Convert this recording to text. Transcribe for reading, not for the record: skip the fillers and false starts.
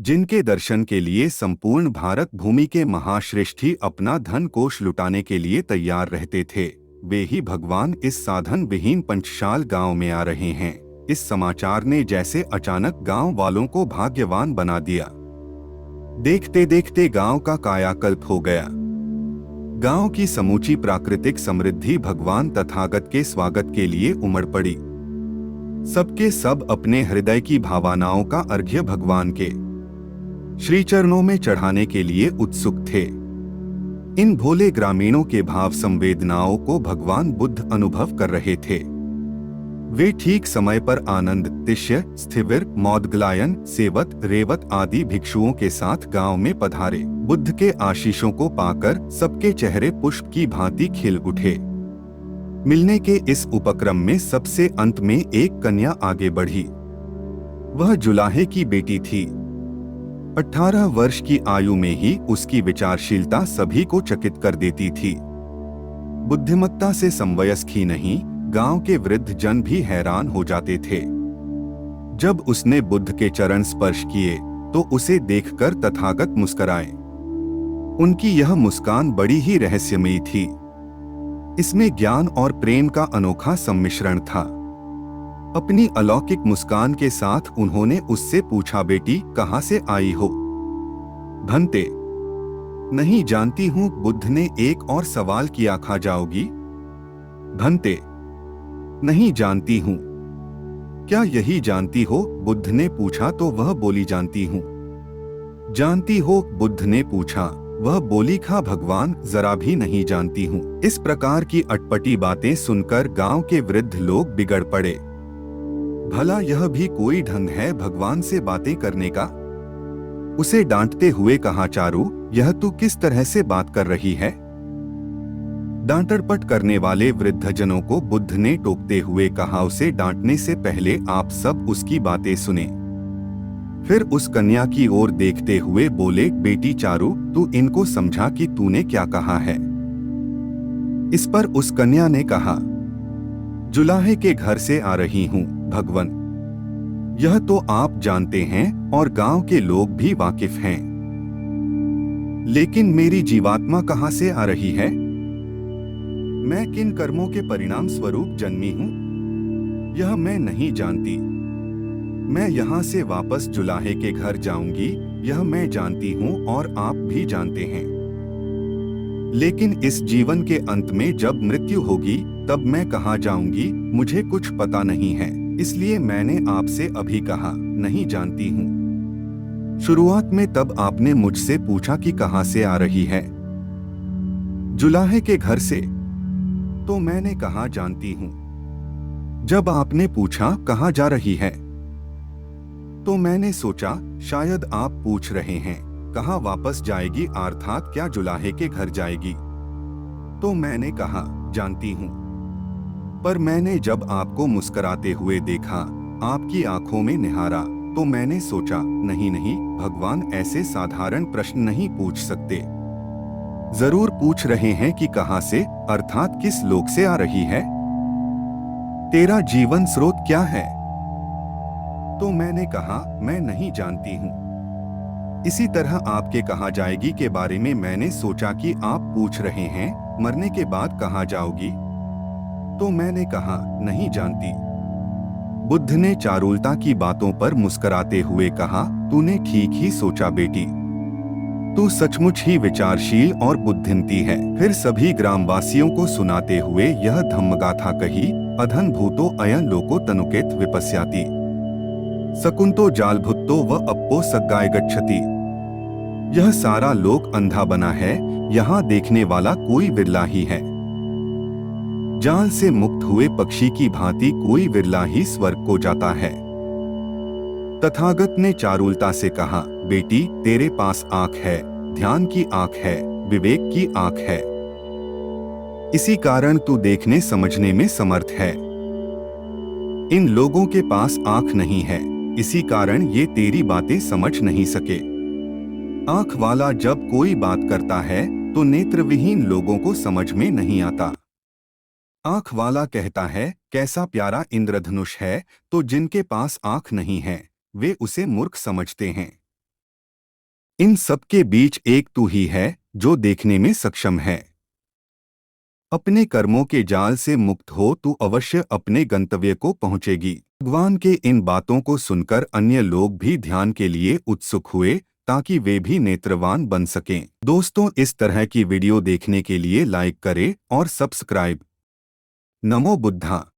जिनके दर्शन के लिए संपूर्ण भारत भूमि के महाश्रेष्ठी अपना धन कोष लुटाने के लिए तैयार रहते थे, वे ही भगवान इस साधन विहीन पंचशाल गांव में आ रहे हैं। इस समाचार ने जैसे अचानक गांव वालों को भाग्यवान बना दिया। देखते देखते गांव का कायाकल्प हो गया। गांव की समूची प्राकृतिक समृद्धि भगवान तथागत के स्वागत के लिए उमड़ पड़ी। सबके सब अपने हृदय की भावनाओं का अर्घ्य भगवान के श्री चरणों में चढ़ाने के लिए उत्सुक थे। इन भोले ग्रामीणों के भाव संवेदनाओं को भगवान बुद्ध अनुभव कर रहे थे। वे ठीक समय पर आनंद, तिष्य, स्थिविर, मौदगलायन, सेवत, रेवत आदि भिक्षुओं के साथ गांव में पधारे। बुद्ध के आशीषों को पाकर सबके चेहरे पुष्प की भांति खिल उठे। मिलने के इस उपक्रम में सबसे अंत में एक कन्या आगे बढ़ी। वह जुलाहे की बेटी थी। 18 वर्ष की आयु में ही उसकी विचारशीलता सभी को चकित कर देती थी। बुद्धिमत्ता से समवयस्क ही नहीं, गांव के वृद्ध जन भी हैरान हो जाते थे। जब उसने बुद्ध के चरण स्पर्श किए तो उसे देखकर तथागत मुस्कुराए। उनकी यह मुस्कान बड़ी ही रहस्यमयी थी। इसमें ज्ञान और प्रेम का अनोखा सम्मिश्रण था। अपनी अलौकिक मुस्कान के साथ उन्होंने उससे पूछा, बेटी कहाँ से आई हो? भंते, नहीं जानती हूँ। बुद्ध ने एक और सवाल किया, खा जाओगी? भंते, नहीं जानती हूँ। क्या यही जानती हो? बुद्ध ने पूछा तो वह बोली, जानती हूँ। जानती हो? बुद्ध ने पूछा। वह बोली, खा भगवान, जरा भी नहीं जानती हूँ। इस प्रकार की अटपटी बातें सुनकर गांव के वृद्ध लोग बिगड़ पड़े। भला यह भी कोई ढंग है भगवान से बातें करने का? उसे डांटते हुए कहा, चारू, यह तू किस तरह से बात कर रही है? डांटरपट करने वाले वृद्धजनों को बुद्ध ने टोकते हुए कहा, उसे डांटने से पहले आप सब उसकी बातें सुने। फिर उस कन्या की ओर देखते हुए बोले, बेटी चारू, तू इनको समझा कि तूने क्या कहा है। इस पर उस कन्या ने कहा, जुलाहे के घर से आ रही हूँ भगवन। यह तो आप जानते हैं और गांव के लोग भी वाकिफ हैं। लेकिन मेरी जीवात्मा कहाँ से आ रही है? मैं किन कर्मों के परिणाम स्वरूप जन्मी हूँ, यह मैं नहीं जानती। मैं यहाँ से वापस जुलाहे के घर जाऊंगी, यह मैं जानती हूँ और आप भी जानते हैं। लेकिन इस जीवन के अंत में जब मृत्यु होगी तब मैं कहाँ जाऊंगी, मुझे कुछ पता नहीं है। इसलिए मैंने आपसे अभी कहा, नहीं जानती हूँ। शुरुआत में तब आपने मुझसे पूछा कि कहाँ से आ रही है? जुलाहे के घर से। तो मैंने कहा, जानती हूँ। जब आपने पूछा कहाँ जा रही है, तो मैंने सोचा शायद आप पूछ रहे हैं कहाँ वापस जाएगी, अर्थात क्या जुलाहे के घर जाएगी। तो मैंने कहा, जानती हूँ। पर मैंने जब आपको मुस्कुराते हुए देखा, आपकी आंखों में निहारा, तो मैंने सोचा, नहीं नहीं, भगवान ऐसे साधारण प्रश्न नहीं पूछ सकते। जरूर पूछ रहे हैं कि कहाँ से, अर्थात किस लोक से आ रही है। तेरा जीवन स्रोत क्या है? तो मैंने कहा, मैं नहीं जानती हूँ। इसी तरह आपके कहाँ जाएगी के बारे में मैंने सोचा कि आप पूछ रहे हैं मरने के बाद कहाँ जाओगी। तो मैंने कहा, नहीं जानती। बुद्ध ने चारुलता की बातों पर मुस्कुराते हुए कहा, तूने ठीक ही सोचा बेटी। तू सचमुच ही विचारशील और बुद्धिमती है। फिर सभी ग्रामवासियों को सुनाते हुए यह धम्मगाथा कही, अधन भूतो अयन लोको तनुकेत विपस्याति, सकुंतो जालभुत्तो व अप्पो सग्गाय गच्छति। यह सारा लोक अंधा बना है, यहाँ देखने वाला कोई विरला ही है। जाल से मुक्त हुए पक्षी की भांति कोई विरला ही स्वर्ग को जाता है। तथागत ने चारुलता से कहा, बेटी तेरे पास आंख है, ध्यान की आंख है, विवेक की आंख है। इसी कारण तू देखने समझने में समर्थ है। इन लोगों के पास आंख नहीं है, इसी कारण ये तेरी बातें समझ नहीं सके। आंख वाला जब कोई बात करता है तो नेत्रविहीन लोगों को समझ में नहीं आता। आंख वाला कहता है, कैसा प्यारा इंद्रधनुष है, तो जिनके पास आंख नहीं है वे उसे मूर्ख समझते हैं। इन सबके बीच एक तू ही है जो देखने में सक्षम है। अपने कर्मों के जाल से मुक्त हो तू अवश्य अपने गंतव्य को पहुंचेगी। भगवान के इन बातों को सुनकर अन्य लोग भी ध्यान के लिए उत्सुक हुए ताकि वे भी नेत्रवान बन सकें। दोस्तों, इस तरह की वीडियो देखने के लिए लाइक करें और सब्सक्राइब। नमो बुद्धा।